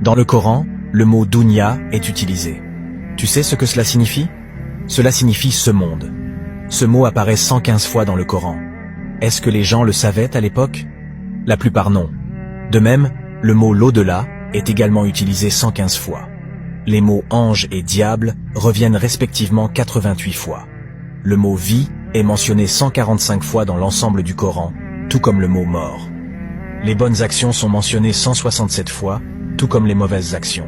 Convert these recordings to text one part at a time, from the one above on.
Dans le Coran, le mot dunya est utilisé. Tu sais ce que cela signifie? Cela signifie ce monde. Ce mot apparaît 115 fois dans le Coran. Est-ce que les gens le savaient à l'époque? La plupart non. De même, le mot l'au-delà est également utilisé 115 fois. Les mots ange et diable reviennent respectivement 88 fois. Le mot vie est mentionné 145 fois dans l'ensemble du Coran, tout comme le mot mort. Les bonnes actions sont mentionnées 167 fois, tout comme les mauvaises actions.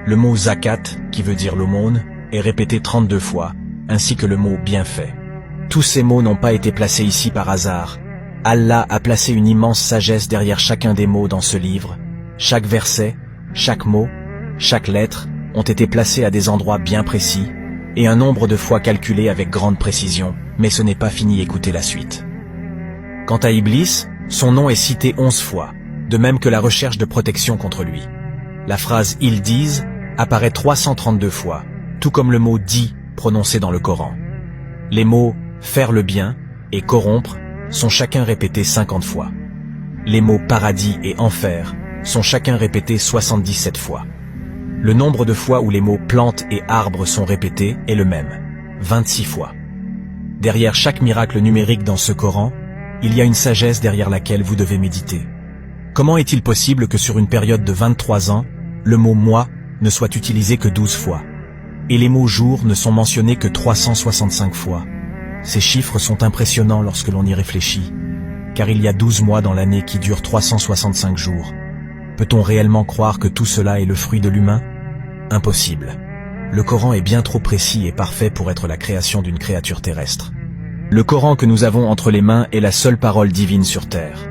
Le mot zakat, qui veut dire l'aumône, est répété 32 fois, ainsi que le mot bienfait. Tous ces mots n'ont pas été placés ici par hasard. Allah a placé une immense sagesse derrière chacun des mots dans ce livre. Chaque verset, chaque mot, chaque lettre ont été placés à des endroits bien précis, et un nombre de fois calculé avec grande précision, mais ce n'est pas fini, écoutez la suite. Quant à Iblis, son nom est cité 11 fois, de même que la recherche de protection contre lui. La phrase « ils disent » apparaît 332 fois, tout comme le mot « dit » prononcé dans le Coran. Les mots « faire le bien » et « corrompre » sont chacun répétés 50 fois. Les mots « paradis » et « enfer » sont chacun répétés 77 fois. Le nombre de fois où les mots « plantes » et « arbres » sont répétés est le même, 26 fois. Derrière chaque miracle numérique dans ce Coran, il y a une sagesse derrière laquelle vous devez méditer. Comment est-il possible que sur une période de 23 ans, le mot « moi » ne soit utilisé que 12 fois, et les mots « jour » ne sont mentionnés que 365 fois? Ces chiffres sont impressionnants lorsque l'on y réfléchit, car il y a 12 mois dans l'année qui durent 365 jours. Peut-on réellement croire que tout cela est le fruit de l'humain? Impossible. Le Coran est bien trop précis et parfait pour être la création d'une créature terrestre. Le Coran que nous avons entre les mains est la seule parole divine sur terre.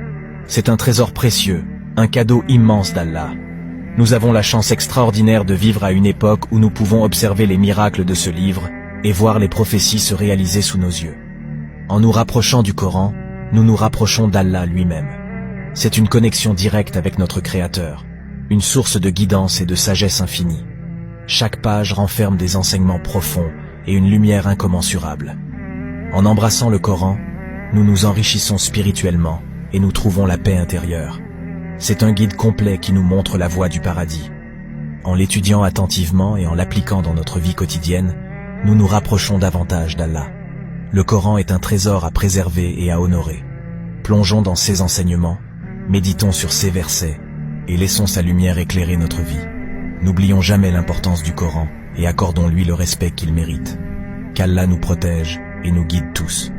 C'est un trésor précieux, un cadeau immense d'Allah. Nous avons la chance extraordinaire de vivre à une époque où nous pouvons observer les miracles de ce livre et voir les prophéties se réaliser sous nos yeux. En nous rapprochant du Coran, nous nous rapprochons d'Allah lui-même. C'est une connexion directe avec notre Créateur, une source de guidance et de sagesse infinie. Chaque page renferme des enseignements profonds et une lumière incommensurable. En embrassant le Coran, nous nous enrichissons spirituellement et nous trouvons la paix intérieure. C'est un guide complet qui nous montre la voie du paradis. En l'étudiant attentivement et en l'appliquant dans notre vie quotidienne, nous nous rapprochons davantage d'Allah. Le Coran est un trésor à préserver et à honorer. Plongeons dans ses enseignements, méditons sur ses versets et laissons sa lumière éclairer notre vie. N'oublions jamais l'importance du Coran et accordons-lui le respect qu'il mérite. Qu'Allah nous protège et nous guide tous.